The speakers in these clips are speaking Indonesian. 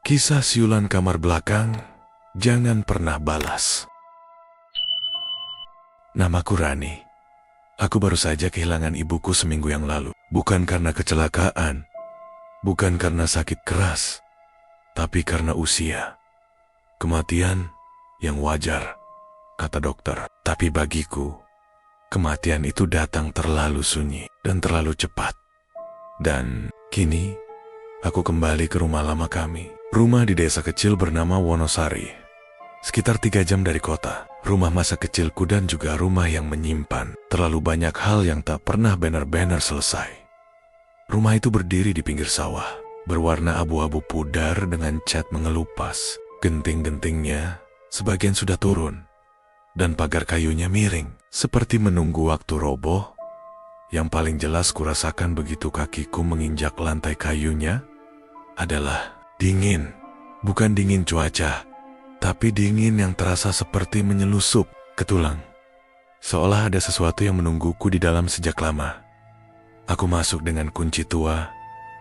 Kisah siulan kamar belakang, jangan pernah balas. Namaku Rani. Aku baru saja kehilangan ibuku seminggu yang lalu. Bukan karena kecelakaan, bukan karena sakit keras, tapi karena usia. Kematian yang wajar, kata dokter. Tapi bagiku, kematian itu datang terlalu sunyi dan terlalu cepat. Dan kini, aku kembali ke rumah lama kami. Rumah di desa kecil bernama Wonosari. Sekitar 3 jam dari kota. Rumah masa kecilku dan juga rumah yang menyimpan terlalu banyak hal yang tak pernah benar-benar selesai. Rumah itu berdiri di pinggir sawah, berwarna abu-abu pudar dengan cat mengelupas. Genting-gentingnya sebagian sudah turun, dan pagar kayunya miring, seperti menunggu waktu roboh. Yang paling jelas kurasakan begitu kakiku menginjak lantai kayunya adalah dingin. Bukan dingin cuaca, tapi dingin yang terasa seperti menyelusup ke tulang. Seolah ada sesuatu yang menungguku di dalam sejak lama. Aku masuk dengan kunci tua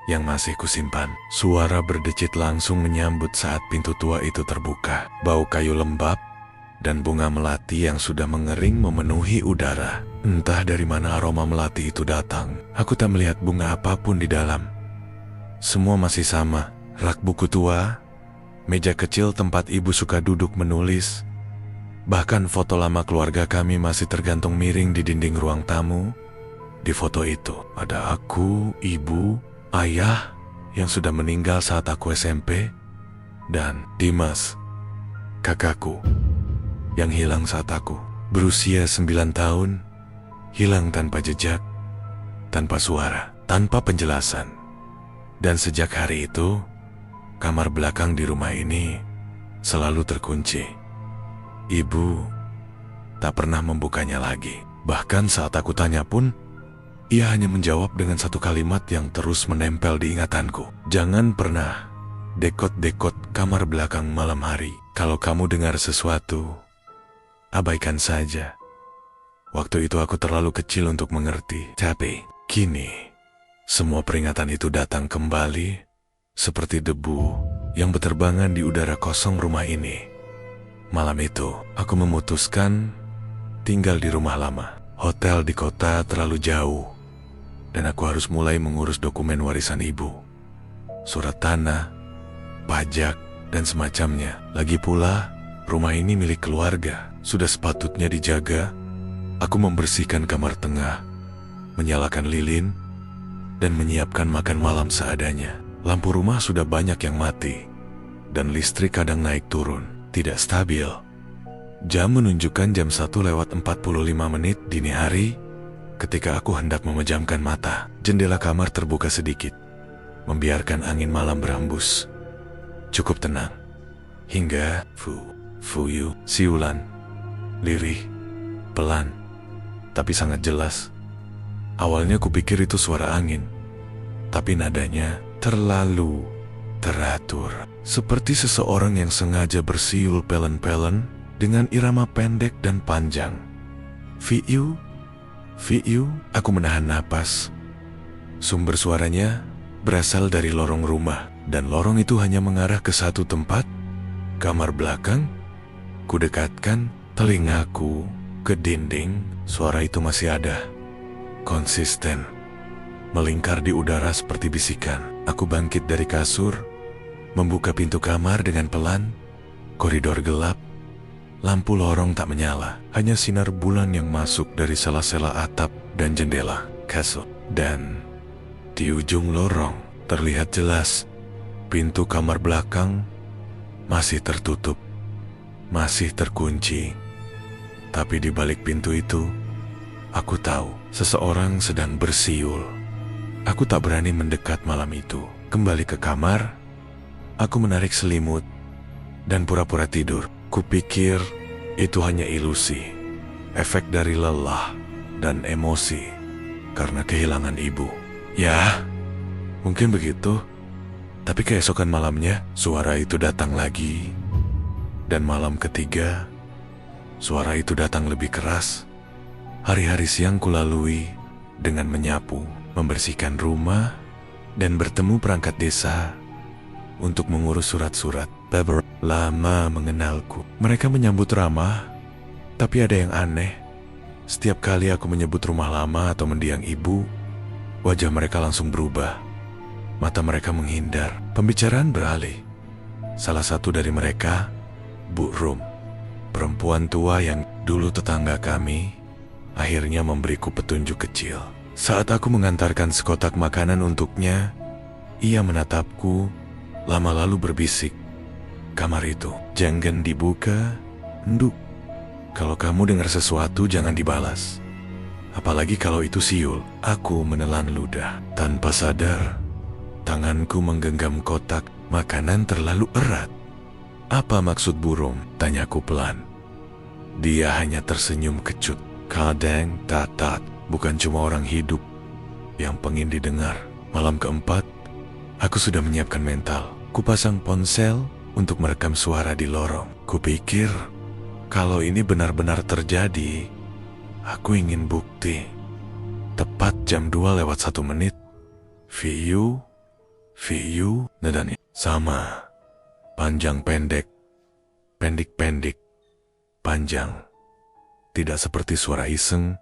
yang masih kusimpan. Suara berdecit langsung menyambut saat pintu tua itu terbuka. Bau kayu lembab dan bunga melati yang sudah mengering memenuhi udara. Entah dari mana aroma melati itu datang. Aku tak melihat bunga apapun di dalam. Semua masih sama. Rak buku tua, meja kecil tempat ibu suka duduk menulis. Bahkan foto lama keluarga kami masih tergantung miring di dinding ruang tamu. Di foto itu ada aku, ibu, ayah yang sudah meninggal saat aku SMP, dan Dimas, kakakku, yang hilang saat aku berusia 9 tahun, hilang tanpa jejak, tanpa suara, tanpa penjelasan. Dan sejak hari itu, kamar belakang di rumah ini selalu terkunci. Ibu tak pernah membukanya lagi. Bahkan saat aku tanya pun, ia hanya menjawab dengan satu kalimat yang terus menempel di ingatanku. Jangan pernah dekot-dekot kamar belakang malam hari. Kalau kamu dengar sesuatu, abaikan saja. Waktu itu aku terlalu kecil untuk mengerti. Tapi kini, semua peringatan itu datang kembali seperti debu yang berterbangan di udara kosong rumah ini. Malam itu, aku memutuskan tinggal di rumah lama. Hotel di kota terlalu jauh, dan aku harus mulai mengurus dokumen warisan ibu. Surat tanah, pajak, dan semacamnya. Lagi pula, rumah ini milik keluarga. Sudah sepatutnya dijaga. Aku membersihkan kamar tengah, menyalakan lilin, dan menyiapkan makan malam seadanya. Lampu rumah sudah banyak yang mati, dan listrik kadang naik turun, tidak stabil. Jam menunjukkan jam 1:45 dini hari ketika aku hendak memejamkan mata. Jendela kamar terbuka sedikit, membiarkan angin malam berhembus. Cukup tenang, hingga fuyu, siulan, lirih, pelan, tapi sangat jelas. Awalnya kupikir itu suara angin, tapi nadanya terlalu teratur, seperti seseorang yang sengaja bersiul pelen-pelen dengan irama pendek dan panjang. Fiu, aku menahan napas. Sumber suaranya berasal dari lorong rumah, dan lorong itu hanya mengarah ke satu tempat, kamar belakang. Kudekatkan telingaku ke dinding. Suara itu masih ada, konsisten, melingkar di udara seperti bisikan. Aku bangkit dari kasur, membuka pintu kamar dengan pelan. Koridor gelap, lampu lorong tak menyala, hanya sinar bulan yang masuk dari sela-sela atap dan jendela kasur. Dan di ujung lorong terlihat jelas, pintu kamar belakang masih tertutup, masih terkunci. Tapi di balik pintu itu, aku tahu seseorang sedang bersiul. Aku tak berani mendekat malam itu. Kembali ke kamar, aku menarik selimut dan pura-pura tidur. Kupikir itu hanya ilusi, efek dari lelah dan emosi karena kehilangan ibu. Ya, mungkin begitu. Tapi keesokan malamnya, suara itu datang lagi. Dan malam ketiga, suara itu datang lebih keras. Hari-hari siang kulalui dengan menyapu, membersihkan rumah, dan bertemu perangkat desa untuk mengurus surat-surat. Beberapa lama mengenalku. Mereka menyambut ramah, tapi ada yang aneh. Setiap kali aku menyebut rumah lama atau mendiang ibu, wajah mereka langsung berubah. Mata mereka menghindar. Pembicaraan beralih. Salah satu dari mereka, Bu Rum, perempuan tua yang dulu tetangga kami, akhirnya memberiku petunjuk kecil. Saat aku mengantarkan sekotak makanan untuknya, ia menatapku, lama lalu berbisik, "Kamar itu jangan dibuka, Nduk. Kalau kamu dengar sesuatu jangan dibalas. Apalagi kalau itu siul." Aku menelan ludah. Tanpa sadar, tanganku menggenggam kotak makanan terlalu erat. "Apa maksud burung?" tanyaku pelan. Dia hanya tersenyum kecut. "Kadang tatat, bukan cuma orang hidup yang pengen didengar." Malam keempat, aku sudah menyiapkan mental. Kupasang ponsel untuk merekam suara di lorong. Kupikir, kalau ini benar-benar terjadi, aku ingin bukti. Tepat jam 2:01, Viu, nadanya sama. Panjang pendek, pendek, panjang. Tidak seperti suara iseng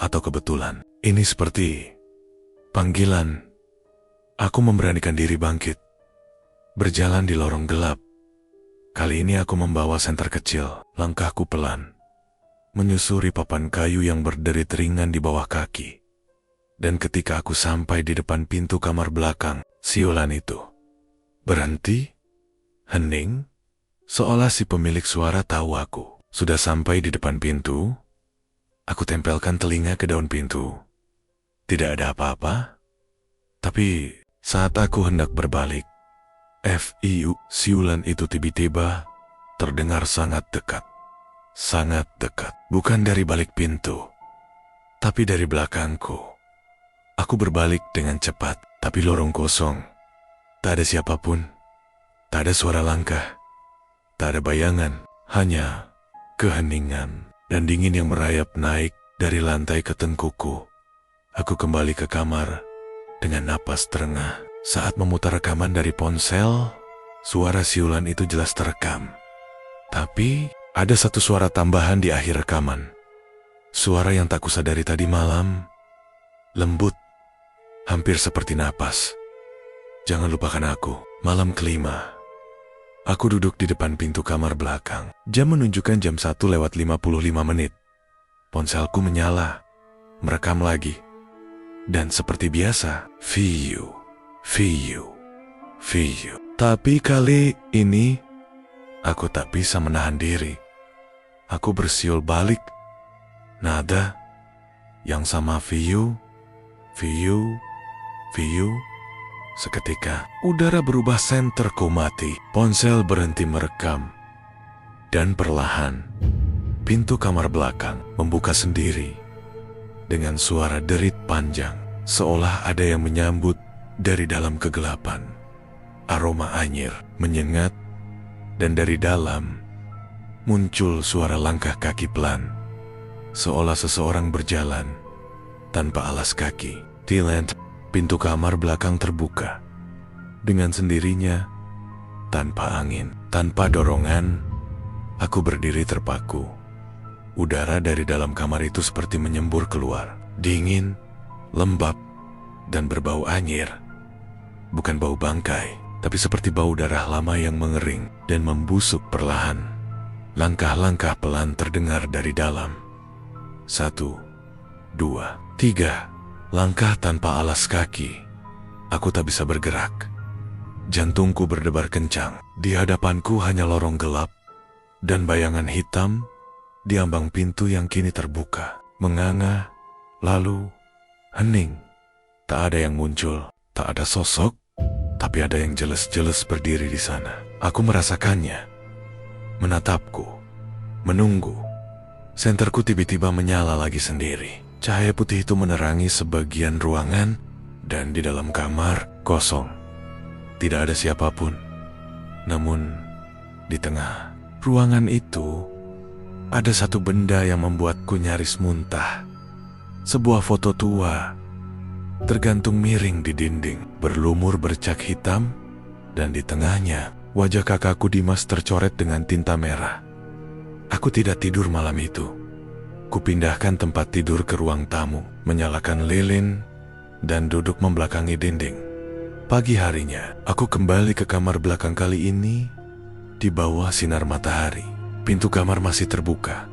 atau kebetulan. Ini seperti panggilan. Aku memberanikan diri bangkit. Berjalan di lorong gelap. Kali ini aku membawa senter kecil. Langkahku pelan, menyusuri papan kayu yang berderit ringan di bawah kaki. Dan ketika aku sampai di depan pintu kamar belakang, siulan itu berhenti, hening, seolah si pemilik suara tahu aku. Sudah sampai di depan pintu, aku tempelkan telinga ke daun pintu. Tidak ada apa-apa. Tapi saat aku hendak berbalik, siulan itu tiba-tiba terdengar sangat dekat. Sangat dekat. Bukan dari balik pintu, tapi dari belakangku. Aku berbalik dengan cepat, tapi lorong kosong. Tak ada siapapun. Tak ada suara langkah. Tak ada bayangan. Hanya keheningan dan dingin yang merayap naik dari lantai ke tengkukku. Aku kembali ke kamar dengan napas terengah. Saat memutar rekaman dari ponsel, suara siulan itu jelas terekam. Tapi ada satu suara tambahan di akhir rekaman. Suara yang tak kusadari tadi malam, lembut, hampir seperti napas. "Jangan lupakan aku." Malam kelima, aku duduk di depan pintu kamar belakang. Jam menunjukkan jam 1:55. Ponselku menyala, merekam lagi. Dan seperti biasa, Viu. Tapi kali ini, aku tak bisa menahan diri. Aku bersiul balik. Nada yang sama, Viu. Seketika, udara berubah, senterku mati. Ponsel berhenti merekam. Dan perlahan, pintu kamar belakang membuka sendiri. Dengan suara derit panjang, seolah ada yang menyambut dari dalam kegelapan. Aroma anyir menyengat, dan dari dalam muncul suara langkah kaki pelan, seolah seseorang berjalan tanpa alas kaki. Tilant, pintu kamar belakang terbuka dengan sendirinya, tanpa angin, tanpa dorongan. Aku berdiri terpaku. Udara dari dalam kamar itu seperti menyembur keluar, dingin, lembab, dan berbau anyir. Bukan bau bangkai, tapi seperti bau darah lama yang mengering dan membusuk perlahan. Langkah-langkah pelan terdengar dari dalam. 1, 2, 3. Langkah tanpa alas kaki. Aku tak bisa bergerak. Jantungku berdebar kencang. Di hadapanku hanya lorong gelap dan bayangan hitam di ambang pintu yang kini terbuka. Menganga, lalu hening. Tak ada yang muncul, tak ada sosok, tapi ada yang jelas-jelas berdiri di sana. Aku merasakannya, menatapku, menunggu. Senterku tiba-tiba menyala lagi sendiri. Cahaya putih itu menerangi sebagian ruangan, dan di dalam kamar kosong. Tidak ada siapapun. Namun, di tengah ruangan itu, ada satu benda yang membuatku nyaris muntah. Sebuah foto tua, tergantung miring di dinding, berlumur bercak hitam, dan di tengahnya wajah kakakku Dimas tercoret dengan tinta merah. Aku tidak tidur malam itu. Kupindahkan tempat tidur ke ruang tamu, menyalakan lilin, dan duduk membelakangi dinding. Pagi harinya, aku kembali ke kamar belakang kali ini di bawah sinar matahari. Pintu kamar masih terbuka.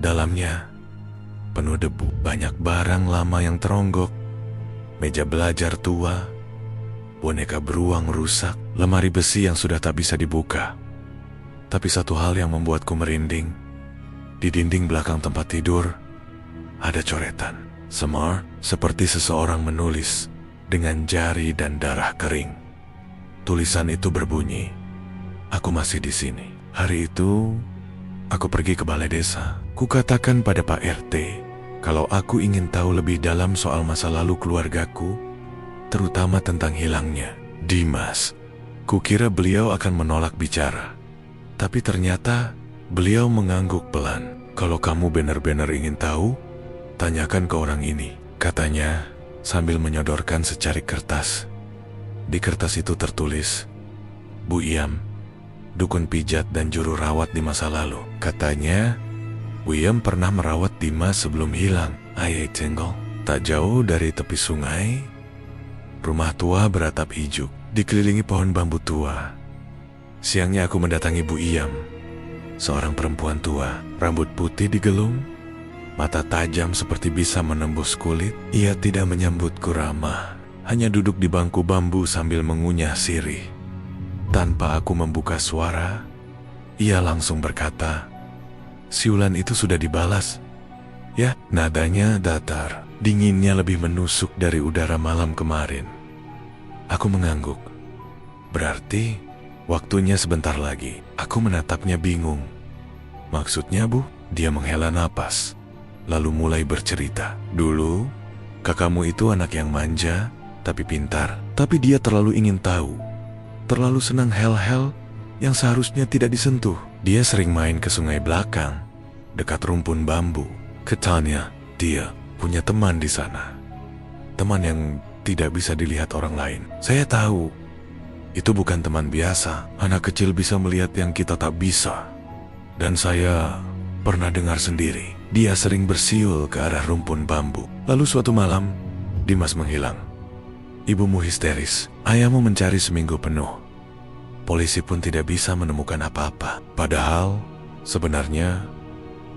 Dalamnya penuh debu, banyak barang lama yang teronggok, meja belajar tua, boneka beruang rusak, lemari besi yang sudah tak bisa dibuka. Tapi satu hal yang membuatku merinding, di dinding belakang tempat tidur ada coretan. Semar seperti seseorang menulis dengan jari dan darah kering. Tulisan itu berbunyi, "Aku masih di sini." Hari itu, aku pergi ke balai desa. Kukatakan pada Pak RT, kalau aku ingin tahu lebih dalam soal masa lalu keluargaku, terutama tentang hilangnya Dimas. Kukira beliau akan menolak bicara. Tapi ternyata beliau mengangguk pelan. "Kalau kamu benar-benar ingin tahu, tanyakan ke orang ini," katanya sambil menyodorkan secari kertas. Di kertas itu tertulis, "Bu Iam, dukun pijat dan juru rawat di masa lalu." Katanya, Bu Iam pernah merawat Dimas sebelum hilang. Ayah cenggol. Tak jauh dari tepi sungai, rumah tua beratap hijau, dikelilingi pohon bambu tua. Siangnya aku mendatangi Bu Iam, seorang perempuan tua, rambut putih digelung, mata tajam seperti bisa menembus kulit. Ia tidak menyambutku ramah, hanya duduk di bangku bambu sambil mengunyah sirih. Tanpa aku membuka suara, ia langsung berkata, "Siulan itu sudah dibalas." Ya, nadanya datar, dinginnya lebih menusuk dari udara malam kemarin. Aku mengangguk. Berarti waktunya sebentar lagi. Aku menatapnya bingung. "Maksudnya, Bu?" Dia menghela napas, lalu mulai bercerita. "Dulu, kakakmu itu anak yang manja, tapi pintar. Tapi dia terlalu ingin tahu. Terlalu senang hal-hal yang seharusnya tidak disentuh. Dia sering main ke sungai belakang, dekat rumpun bambu. Katanya, dia punya teman di sana. Teman yang tidak bisa dilihat orang lain. Saya tahu, itu bukan teman biasa. Anak kecil bisa melihat yang kita tak bisa. Dan saya pernah dengar sendiri, dia sering bersiul ke arah rumpun bambu. Lalu suatu malam, Dimas menghilang. Ibumu histeris, ayahmu mencari seminggu penuh. Polisi pun tidak bisa menemukan apa-apa. Padahal, sebenarnya,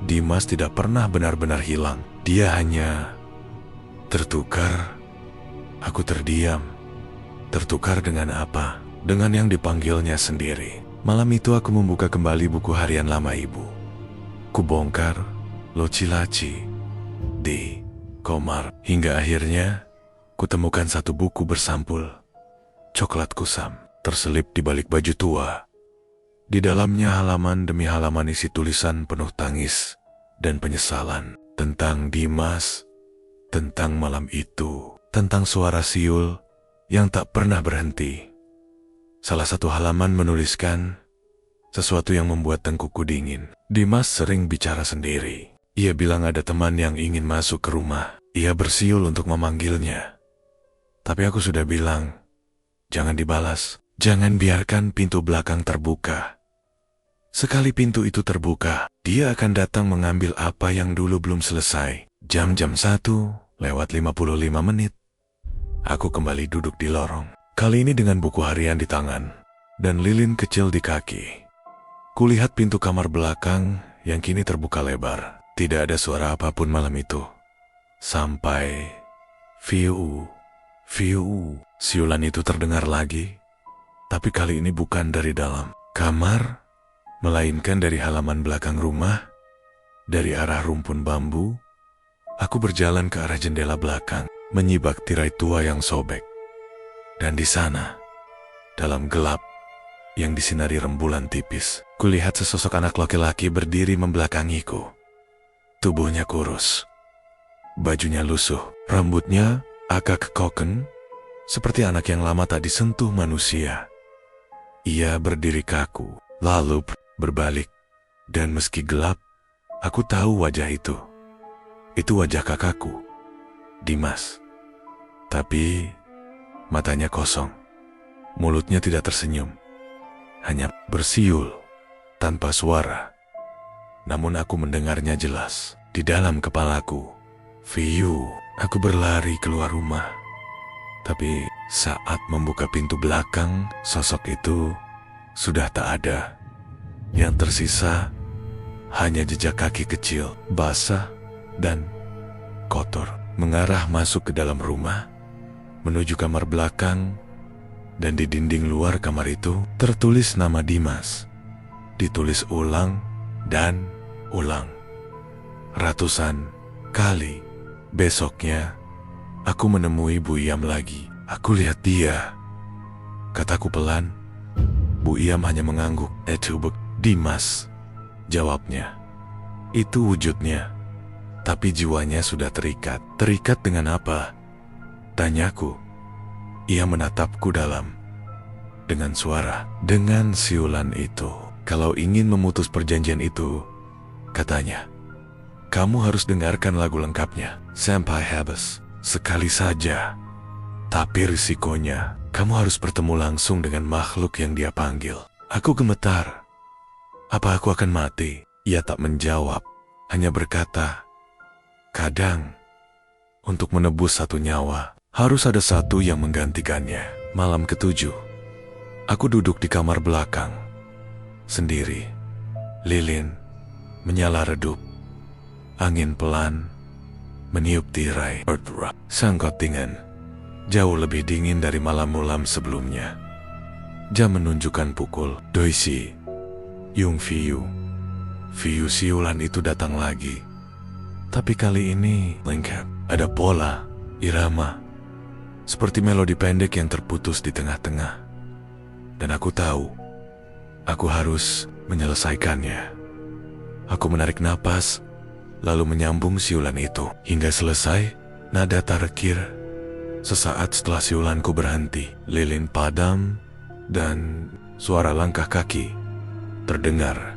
Dimas tidak pernah benar-benar hilang. Dia hanya tertukar. Aku terdiam. Tertukar dengan apa? Dengan yang dipanggilnya sendiri. Malam itu aku membuka kembali buku harian lama ibu. Kubongkar loci-laci di komar. Hingga akhirnya kutemukan satu buku bersampul coklat kusam terselip di balik baju tua. Di dalamnya halaman demi halaman isi tulisan penuh tangis dan penyesalan tentang Dimas, tentang malam itu, tentang suara siul yang tak pernah berhenti. Salah satu halaman menuliskan sesuatu yang membuat tengkuku dingin. Dimas sering bicara sendiri. Ia bilang ada teman yang ingin masuk ke rumah. Ia bersiul untuk memanggilnya. Tapi aku sudah bilang, jangan dibalas. Jangan biarkan pintu belakang terbuka. Sekali pintu itu terbuka, dia akan datang mengambil apa yang dulu belum selesai. Jam 1:55. Aku kembali duduk di lorong. Kali ini dengan buku harian di tangan dan lilin kecil di kaki. Kulihat pintu kamar belakang yang kini terbuka lebar. Tidak ada suara apapun malam itu. Sampai fiu, siulan itu terdengar lagi. Tapi kali ini bukan dari dalam kamar, melainkan dari halaman belakang rumah, dari arah rumpun bambu. Aku berjalan ke arah jendela belakang, menyibak tirai tua yang sobek. Dan di sana, dalam gelap yang disinari rembulan tipis, kulihat sesosok anak laki-laki berdiri membelakangiku. Tubuhnya kurus, bajunya lusuh, rambutnya agak koken, seperti anak yang lama tak disentuh manusia. Ia berdiri kaku, lalu berbalik, dan meski gelap, aku tahu wajah itu. Itu wajah kakakku, Dimas. Tapi matanya kosong. Mulutnya tidak tersenyum, hanya bersiul tanpa suara. Namun aku mendengarnya jelas di dalam kepalaku. Fiyu, aku berlari keluar rumah. Tapi saat membuka pintu belakang, sosok itu sudah tak ada. Yang tersisa hanya jejak kaki kecil, basah dan kotor, mengarah masuk ke dalam rumah, menuju kamar belakang, dan di dinding luar kamar itu tertulis nama Dimas. Ditulis ulang dan ulang, ratusan kali. Besoknya, aku menemui Bu Iyam lagi. Aku lihat dia. Kataku pelan. Bu Iyam hanya mengangguk. Itu Dimas, jawabnya. Itu wujudnya. Tapi jiwanya sudah terikat. Terikat dengan apa? Tanyaku. Ia menatapku dalam. Dengan suara. Dengan siulan itu. Kalau ingin memutus perjanjian itu, katanya, kamu harus dengarkan lagu lengkapnya sampai habis. Sekali saja. Tapi risikonya, kamu harus bertemu langsung dengan makhluk yang dia panggil. Aku gemetar. Apa aku akan mati? Ia tak menjawab, hanya berkata, kadang, untuk menebus satu nyawa, harus ada satu yang menggantikannya. Malam ke-7, aku duduk di kamar belakang, sendiri. Lilin menyala redup. Angin pelan meniup tirai. Sang kotingan jauh lebih dingin dari malam-malam sebelumnya. Jam menunjukkan pukul. Doisi, Yung Fiyu. Fiyu siulan itu datang lagi. Tapi kali ini lengkap. Ada pola, irama, seperti melodi pendek yang terputus di tengah-tengah. Dan aku tahu, aku harus menyelesaikannya. Aku menarik napas, lalu menyambung siulan itu. Hingga selesai, nada tarekir. Sesaat setelah siulanku berhenti, lilin padam, dan suara langkah kaki terdengar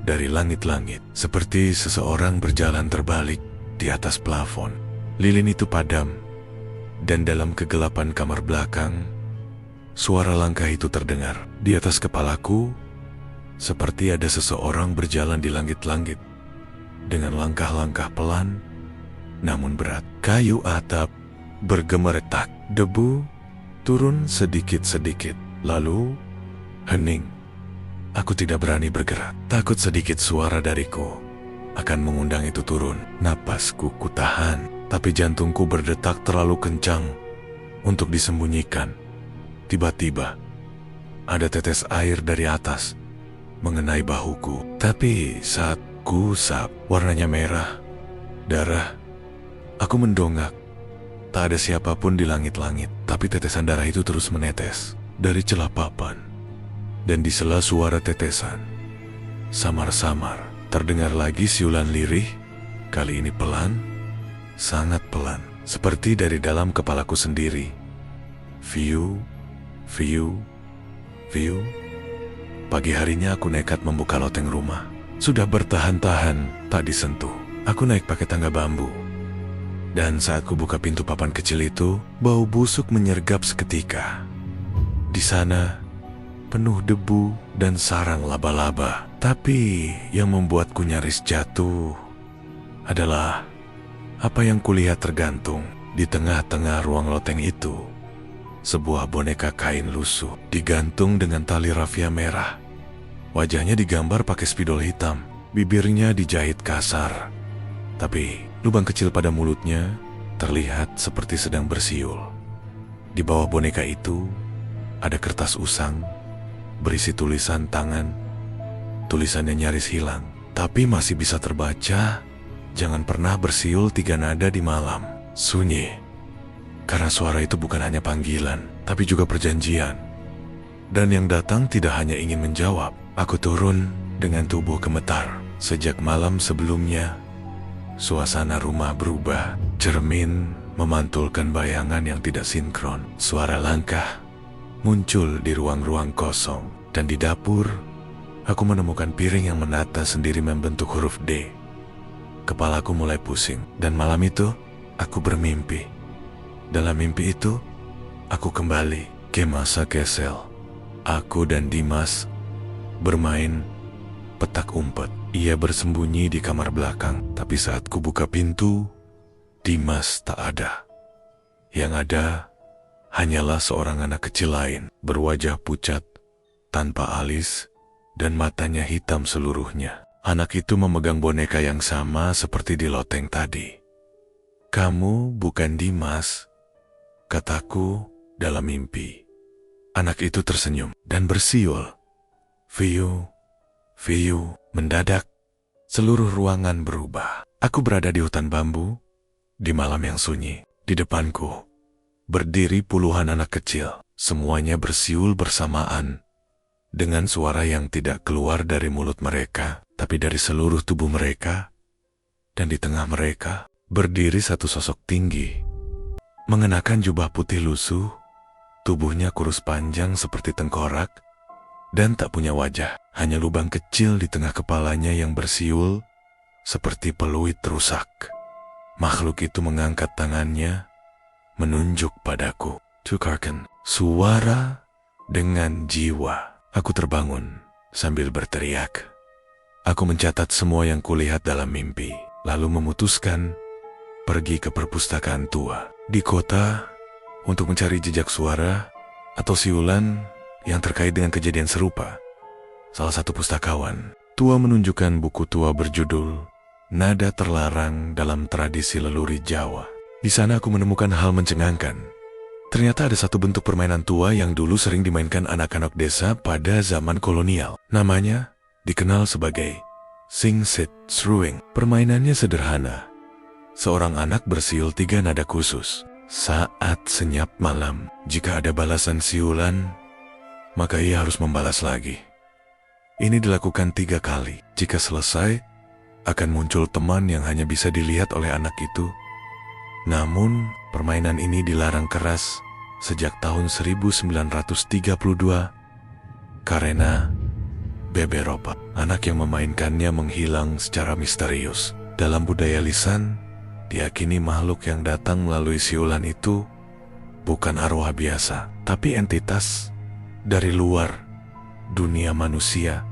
dari langit-langit. Seperti seseorang berjalan terbalik di atas plafon. Lilin itu padam, dan dalam kegelapan kamar belakang, suara langkah itu terdengar. Di atas kepalaku, seperti ada seseorang berjalan di langit-langit dengan langkah-langkah pelan namun berat. Kayu atap bergemeretak, debu turun sedikit-sedikit, lalu hening. Aku tidak berani bergerak, takut sedikit suara dariku akan mengundang itu turun. Napasku kutahan, tapi jantungku berdetak terlalu kencang untuk disembunyikan. Tiba-tiba ada tetes air dari atas mengenai bahuku. Tapi saat ku usap, warnanya merah, darah. Aku mendongak. Tak ada siapapun di langit-langit, tapi tetesan darah itu terus menetes dari celah papan. Dan di sela suara tetesan, samar-samar terdengar lagi siulan lirih. Kali ini pelan, sangat pelan, seperti dari dalam kepalaku sendiri. Fiyu, Fiyu, Fiyu. Pagi harinya aku nekat membuka loteng rumah. Sudah bertahan-tahan tak disentuh. Aku naik pakai tangga bambu. Dan saat ku buka pintu papan kecil itu, bau busuk menyergap seketika. Di sana, penuh debu dan sarang laba-laba. Tapi yang membuatku nyaris jatuh adalah apa yang kulihat tergantung di tengah-tengah ruang loteng itu. Sebuah boneka kain lusuh digantung dengan tali rafia merah. Wajahnya digambar pakai spidol hitam, bibirnya dijahit kasar. Tapi lubang kecil pada mulutnya terlihat seperti sedang bersiul. Di bawah boneka itu ada kertas usang berisi tulisan tangan. Tulisannya nyaris hilang, tapi masih bisa terbaca. Jangan pernah bersiul 3 nada di malam. Sunyi, karena suara itu bukan hanya panggilan, tapi juga perjanjian. Dan yang datang tidak hanya ingin menjawab. Aku turun dengan tubuh gemetar. Sejak malam sebelumnya, suasana rumah berubah. Cermin memantulkan bayangan yang tidak sinkron. Suara langkah muncul di ruang-ruang kosong. Dan di dapur, aku menemukan piring yang menata sendiri membentuk huruf D. Kepalaku mulai pusing. Dan malam itu, aku bermimpi. Dalam mimpi itu, aku kembali Ke masa Kesel, aku dan Dimas bermain petak umpet. Ia bersembunyi di kamar belakang, tapi saat ku buka pintu, Dimas tak ada. Yang ada hanyalah seorang anak kecil lain, berwajah pucat, tanpa alis, dan matanya hitam seluruhnya. Anak itu memegang boneka yang sama seperti di loteng tadi. "Kamu bukan Dimas," kataku dalam mimpi. Anak itu tersenyum dan bersiul. Viu, Viu. Mendadak, seluruh ruangan berubah. Aku berada di hutan bambu, di malam yang sunyi. Di depanku, berdiri puluhan anak kecil. Semuanya bersiul bersamaan, dengan suara yang tidak keluar dari mulut mereka, tapi dari seluruh tubuh mereka. Dan di tengah mereka, berdiri satu sosok tinggi, mengenakan jubah putih lusuh, tubuhnya kurus panjang seperti tengkorak, dan tak punya wajah, hanya lubang kecil di tengah kepalanya yang bersiul seperti peluit rusak. Makhluk itu mengangkat tangannya, menunjuk padaku. Tukarkan, suara dengan jiwa. Aku terbangun sambil berteriak. Aku mencatat semua yang kulihat dalam mimpi, lalu memutuskan pergi ke perpustakaan tua di kota untuk mencari jejak suara atau siulan yang terkait dengan kejadian serupa. Salah satu pustakawan tua menunjukkan buku tua berjudul Nada Terlarang dalam Tradisi Leluri Jawa. Di sana aku menemukan hal mencengangkan. Ternyata ada satu bentuk permainan tua yang dulu sering dimainkan anak-anak desa pada zaman kolonial. Namanya dikenal sebagai Sing Sit Sruing. Permainannya sederhana. Seorang anak bersiul 3 nada khusus. Saat senyap malam, jika ada balasan siulan, maka ia harus membalas lagi. Ini dilakukan 3 kali. Jika selesai, akan muncul teman yang hanya bisa dilihat oleh anak itu. Namun, permainan ini dilarang keras sejak tahun 1932 karena beberapa anak yang memainkannya menghilang secara misterius. Dalam budaya lisan, diyakini makhluk yang datang melalui siulan itu bukan arwah biasa, tapi entitas dari luar dunia manusia.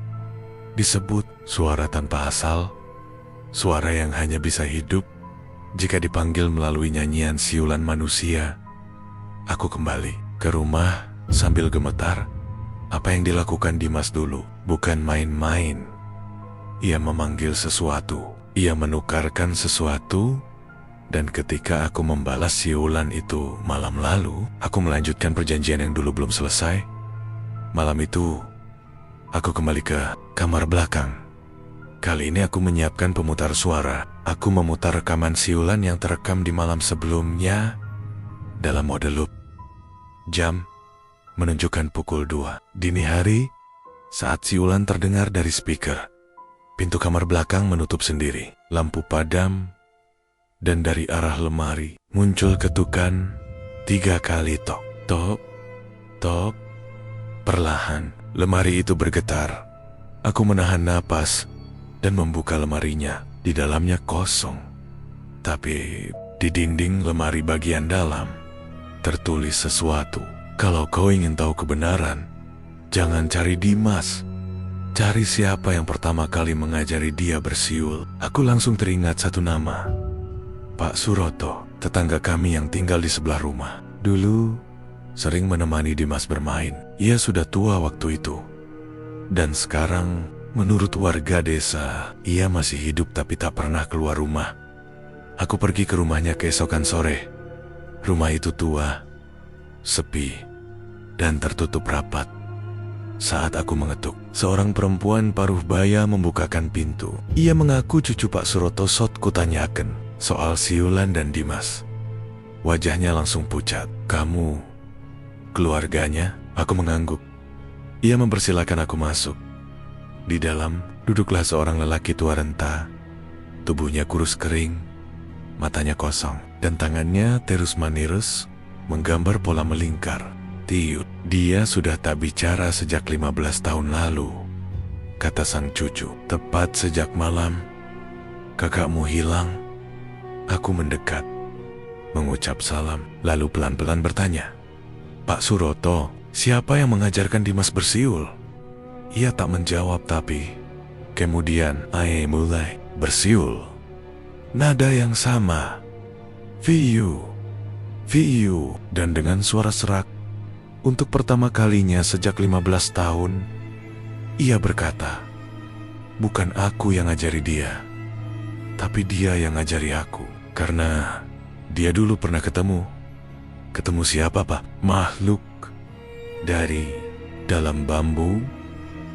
Disebut suara tanpa asal, suara yang hanya bisa hidup jika dipanggil melalui nyanyian siulan manusia. Aku kembali ke rumah sambil gemetar. Apa yang dilakukan Dimas dulu bukan main-main. Ia memanggil sesuatu, ia menukarkan sesuatu, dan ketika aku membalas siulan itu malam lalu, aku melanjutkan perjanjian yang dulu belum selesai. Malam itu, aku kembali ke kamar belakang. Kali ini aku menyiapkan pemutar suara. Aku memutar rekaman siulan yang terekam di malam sebelumnya dalam mode loop. Jam menunjukkan pukul 2 dini hari saat siulan terdengar dari speaker. Pintu kamar belakang menutup sendiri. Lampu padam, dan dari arah lemari muncul ketukan 3 kali tok, tok, tok. Perlahan, lemari itu bergetar. Aku menahan napas dan membuka lemarinya. Di dalamnya kosong. Tapi di dinding lemari bagian dalam tertulis sesuatu. Kalau kau ingin tahu kebenaran, jangan cari Dimas. Cari siapa yang pertama kali mengajari dia bersiul. Aku langsung teringat satu nama. Pak Suroto, tetangga kami yang tinggal di sebelah rumah. Dulu sering menemani Dimas bermain. Ia sudah tua waktu itu. Dan sekarang, menurut warga desa, ia masih hidup tapi tak pernah keluar rumah. Aku pergi ke rumahnya keesokan sore. Rumah itu tua, sepi, dan tertutup rapat. Saat aku mengetuk, seorang perempuan paruh baya membukakan pintu. Ia mengaku cucu Pak Suroto. Sot kutanyakan soal siulan dan Dimas. Wajahnya langsung pucat. Kamu keluarganya? Aku mengangguk. Ia mempersilakan aku masuk. Di dalam duduklah seorang lelaki tua renta. Tubuhnya kurus kering, matanya kosong, dan tangannya terus-menerus menggambar pola melingkar. Tiut, dia sudah tak bicara sejak 15 tahun lalu, kata sang cucu. Tepat sejak malam kakakmu hilang, aku mendekat, mengucap salam, lalu pelan-pelan bertanya, "Pak Suroto, siapa yang mengajarkan Dimas bersiul?" Ia tak menjawab, tapi kemudian Ae mulai bersiul. Nada yang sama, "Viu, Viu," dan dengan suara serak. Untuk pertama kalinya sejak 15 tahun, ia berkata, "Bukan aku yang ngajari dia, tapi dia yang ngajari aku." Karena dia dulu pernah ketemu siapa, Pak? Makhluk dari dalam bambu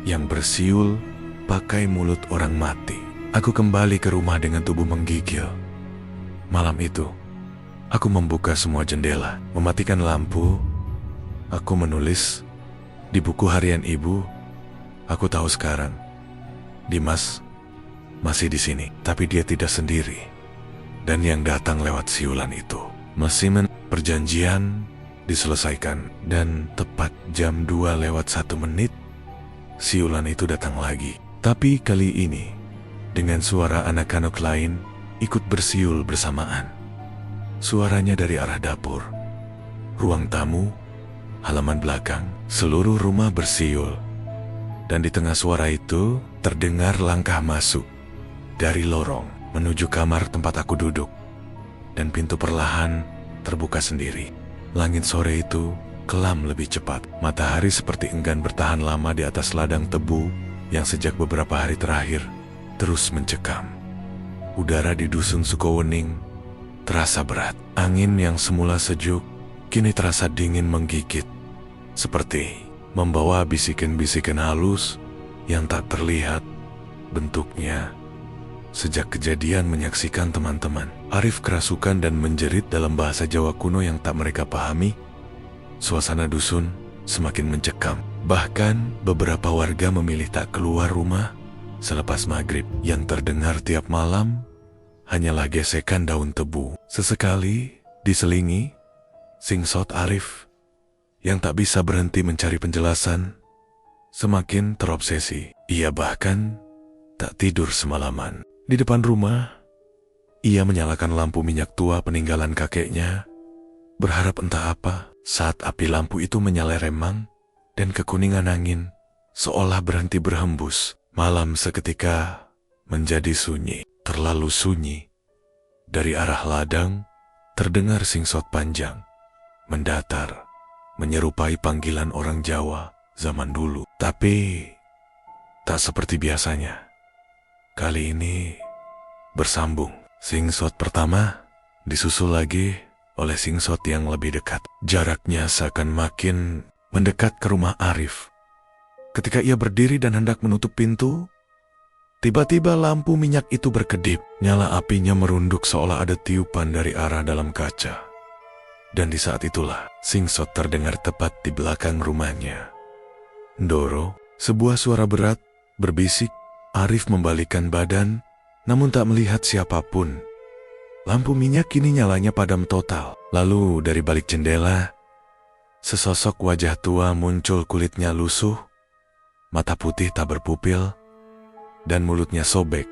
yang bersiul pakai mulut orang mati. Aku kembali ke rumah dengan tubuh menggigil. Malam itu, aku membuka semua jendela, mematikan lampu. Aku menulis di buku harian ibu. Aku tahu sekarang, Dimas masih di sini, tapi dia tidak sendiri. Dan yang datang lewat siulan itu. Perjanjian diselesaikan, dan tepat jam 2 lewat 1 menit, siulan itu datang lagi. Tapi kali ini, dengan suara anak-anak lain ikut bersiul bersamaan. Suaranya dari arah dapur, ruang tamu, halaman belakang, seluruh rumah bersiul. Dan di tengah suara itu terdengar langkah masuk dari lorong menuju kamar tempat aku duduk. Dan pintu perlahan terbuka sendiri. Langit sore itu kelam lebih cepat. Matahari seperti enggan bertahan lama di atas ladang tebu yang sejak beberapa hari terakhir terus mencekam. Udara di dusun Sukowening terasa berat. Angin yang semula sejuk kini terasa dingin menggigit, seperti membawa bisikan-bisikan halus yang tak terlihat bentuknya. Sejak kejadian menyaksikan teman-teman Arif kerasukan dan menjerit dalam bahasa Jawa kuno yang tak mereka pahami, suasana dusun semakin mencekam. Bahkan beberapa warga memilih tak keluar rumah selepas maghrib. Yang terdengar tiap malam hanyalah gesekan daun tebu. Sesekali diselingi singsot Arif yang tak bisa berhenti mencari penjelasan. Semakin terobsesi, ia bahkan tak tidur semalaman. Di depan rumah, ia menyalakan lampu minyak tua peninggalan kakeknya, berharap entah apa. Saat api lampu itu menyala remang dan kekuningan angin seolah berhenti berhembus, malam seketika menjadi sunyi, terlalu sunyi. Dari arah ladang terdengar singsot panjang, mendatar, menyerupai panggilan orang Jawa zaman dulu. Tapi tak seperti biasanya. Kali ini bersambung. Singsot pertama disusul lagi oleh singsot yang lebih dekat. Jaraknya seakan makin mendekat ke rumah Arif. Ketika ia berdiri dan hendak menutup pintu, tiba-tiba lampu minyak itu berkedip. Nyala apinya merunduk seolah ada tiupan dari arah dalam kaca. Dan di saat itulah singsot terdengar tepat di belakang rumahnya. "Ndoro," sebuah suara berat berbisik. Arif membalikkan badan, namun tak melihat siapapun. Lampu minyak kini nyalanya padam total. Lalu dari balik jendela, sesosok wajah tua muncul. Kulitnya lusuh, mata putih tak berpupil, dan mulutnya sobek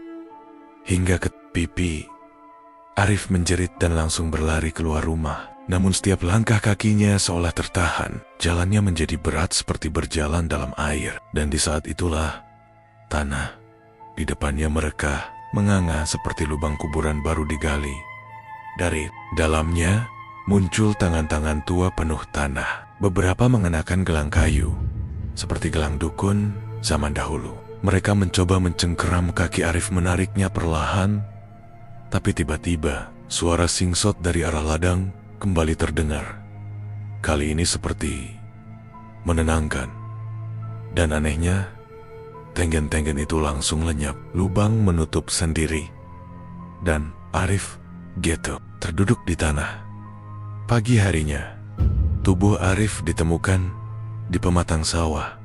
hingga ke pipi. Arif menjerit dan langsung berlari keluar rumah. Namun setiap langkah kakinya seolah tertahan. Jalannya menjadi berat seperti berjalan dalam air. Dan di saat itulah tanah di depannya merekah, menganga seperti lubang kuburan baru digali. Dari dalamnya muncul tangan-tangan tua penuh tanah. Beberapa mengenakan gelang kayu, seperti gelang dukun zaman dahulu. Mereka mencoba mencengkeram kaki Arif, menariknya perlahan. Tapi tiba-tiba suara singsot dari arah ladang kembali terdengar. Kali ini seperti menenangkan. Dan anehnya, tenggen-tenggen itu langsung lenyap. Lubang menutup sendiri. Dan Arif gitu terduduk di tanah. Pagi harinya, tubuh Arif ditemukan di pematang sawah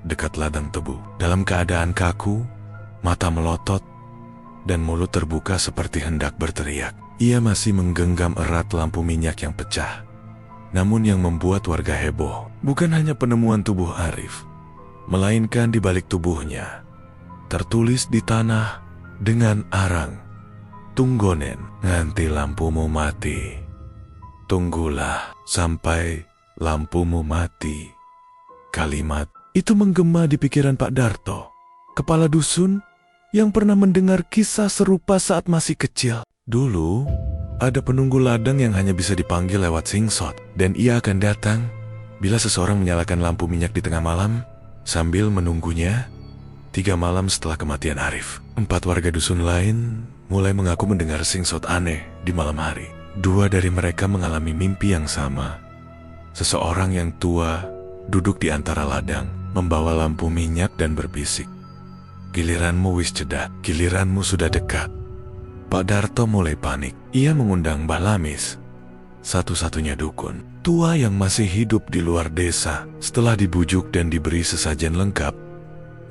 dekat ladang tebu. Dalam keadaan kaku, mata melotot, dan mulut terbuka seperti hendak berteriak. Ia masih menggenggam erat lampu minyak yang pecah. Namun yang membuat warga heboh bukan hanya penemuan tubuh Arif, melainkan di balik tubuhnya tertulis di tanah dengan arang, "Tunggonen nganti lampumu mati. Tunggulah sampai Lampumu mati. Kalimat itu menggema di pikiran Pak Darto, kepala dusun yang pernah mendengar kisah serupa saat masih kecil. Dulu, ada penunggu ladang yang hanya bisa dipanggil lewat singsot, dan ia akan datang bila seseorang menyalakan lampu minyak di tengah malam sambil menunggunya 3 malam setelah kematian Arif. 4 warga dusun lain mulai mengaku mendengar singsot aneh di malam hari. 2 dari mereka mengalami mimpi yang sama. Seseorang yang tua duduk di antara ladang, membawa lampu minyak dan berbisik, "Giliranmu wis cedak, giliranmu sudah dekat." Pak Darto mulai panik. Ia mengundang Mbah Lamis, satu-satunya dukun tua yang masih hidup di luar desa. Setelah dibujuk dan diberi sesajen lengkap,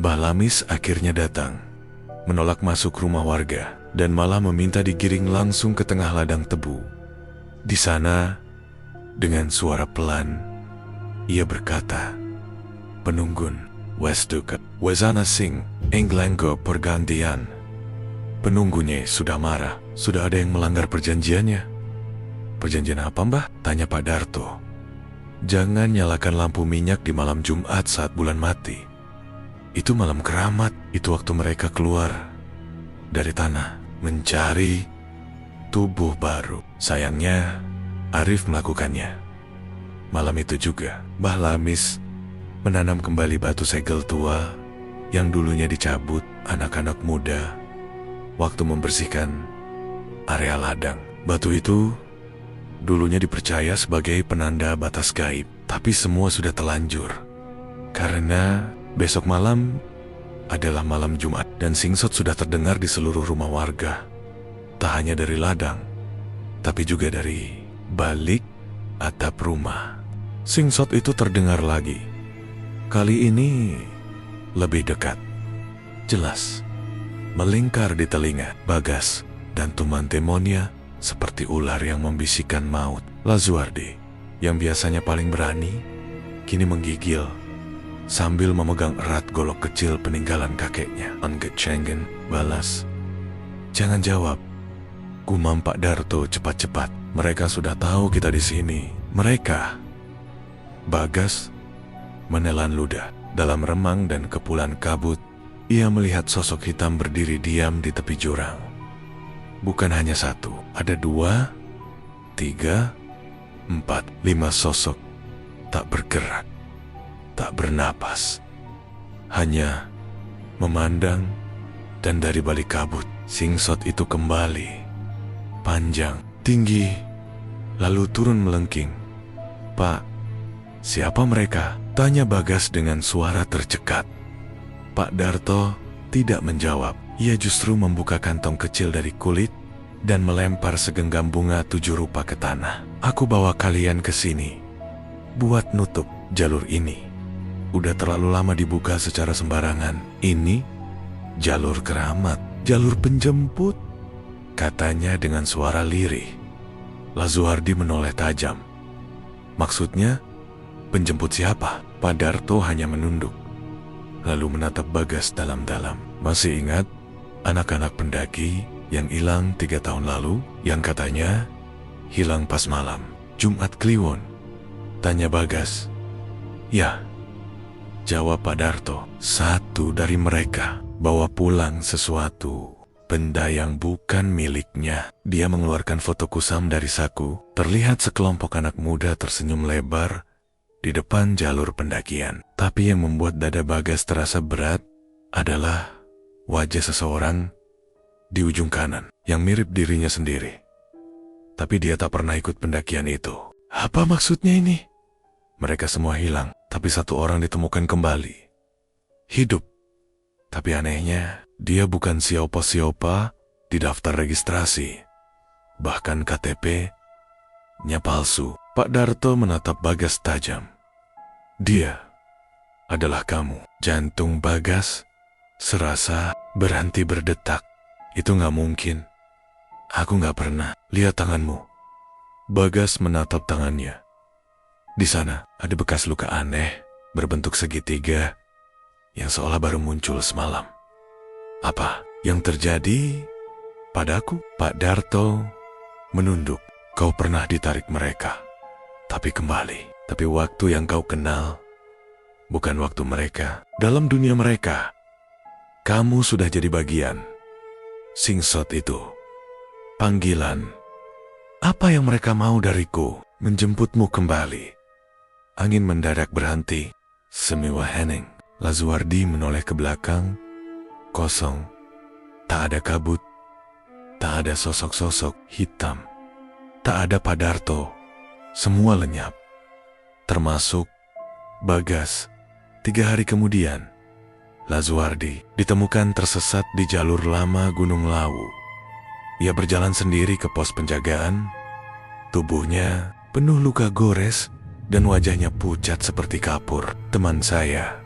Mbah Lamis akhirnya datang, menolak masuk rumah warga, dan malah meminta digiring langsung ke tengah ladang tebu. Di sana, dengan suara pelan, ia berkata, "Penunggun, wes duket, wesana sing, englenggo pergantian." Penunggunya sudah marah. Sudah ada yang melanggar perjanjiannya. "Perjanjian apa, Mbah?" tanya Pak Darto. "Jangan nyalakan lampu minyak di malam Jumat saat bulan mati. Itu malam keramat. Itu waktu mereka keluar dari tanah mencari tubuh baru." Sayangnya, Arif melakukannya. Malam itu juga, Mbah Lamis menanam kembali batu segel tua yang dulunya dicabut anak-anak muda waktu membersihkan area ladang. Batu itu dulunya dipercaya sebagai penanda batas gaib, tapi semua sudah telanjur. Karena besok malam adalah malam Jumat dan singsot sudah terdengar di seluruh rumah warga. Tak hanya dari ladang, tapi juga dari balik atap rumah. Singsot itu terdengar lagi. Kali ini lebih dekat. Jelas. Melingkar di telinga Bagas dan Tumantemonia seperti ular yang membisikkan maut. Lazuardi, yang biasanya paling berani, kini menggigil sambil memegang erat golok kecil peninggalan kakeknya. "Anggetchengen," balas. "Jangan jawab," gumam Pak Darto cepat-cepat. "Mereka sudah tahu kita di sini." "Mereka?" Bagas menelan ludah. Dalam remang dan kepulan kabut, ia melihat sosok hitam berdiri diam di tepi jurang. Bukan hanya satu, ada 2, 3, 4, 5 sosok. Tak bergerak, tak bernapas, hanya memandang. Dan dari balik kabut, singsot itu kembali, panjang, tinggi, lalu turun melengking. "Pak, siapa mereka?" tanya Bagas dengan suara tercekat. Pak Darto tidak menjawab. Ia justru membuka kantong kecil dari kulit dan melempar segenggam bunga 7 rupa ke tanah. "Aku bawa kalian ke sini buat nutup jalur ini. Udah terlalu lama dibuka secara sembarangan. Ini jalur keramat, jalur penjemput," katanya dengan suara lirih. Lazuardi menoleh tajam. "Maksudnya, penjemput siapa?" Pak Darto hanya menunduk, lalu menatap Bagas dalam-dalam. "Masih ingat anak-anak pendaki yang hilang 3 tahun lalu, yang katanya hilang pas malam Jumat Kliwon?" tanya Bagas. "Ya," jawab Pak Darto. "Satu dari mereka bawa pulang sesuatu, benda yang bukan miliknya." Dia mengeluarkan foto kusam dari saku. Terlihat sekelompok anak muda tersenyum lebar di depan jalur pendakian. Tapi yang membuat dada Bagas terasa berat adalah wajah seseorang di ujung kanan yang mirip dirinya sendiri. Tapi dia tak pernah ikut pendakian itu. Apa maksudnya ini? Mereka semua hilang, tapi satu orang ditemukan kembali, hidup. Tapi anehnya, dia bukan siapa-siapa di daftar registrasi. Bahkan KTP-nya palsu. Pak Darto menatap Bagas tajam. "Dia adalah kamu." Jantung Bagas serasa berhenti berdetak. "Itu gak mungkin. Aku gak pernah lihat tanganmu." Bagas menatap tangannya. Di sana ada bekas luka aneh berbentuk segitiga yang seolah baru muncul semalam. "Apa yang terjadi padaku?" Pak Darto menunduk. "Kau pernah ditarik mereka, tapi kembali." Tapi waktu yang kau kenal bukan waktu mereka. Dalam dunia mereka, kamu sudah jadi bagian. Singsot itu panggilan. Apa yang mereka mau dariku? Menjemputmu kembali. Angin mendadak berhenti. Semiwa hening. Lazuardi menoleh ke belakang. Kosong. Tak ada kabut. Tak ada sosok-sosok hitam. Tak ada Padarto. Semua lenyap. Termasuk Bagas. 3 hari kemudian, Lazuardi ditemukan tersesat di jalur lama Gunung Lawu. Ia berjalan sendiri ke pos penjagaan. Tubuhnya penuh luka gores dan wajahnya pucat seperti kapur. Teman saya,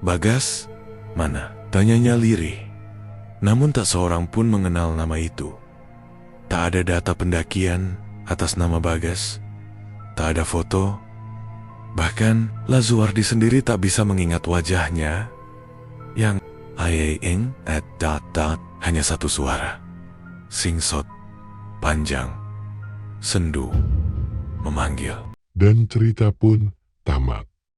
Bagas, mana? Tanyanya lirih. Namun tak seorang pun mengenal nama itu. Tak ada data pendakian atas nama Bagas. Tak ada foto. Bahkan Lazuardi sendiri tak bisa mengingat wajahnya yang ayeng at dot hanya satu suara. Singsot, panjang, sendu, memanggil. Dan cerita pun tamat.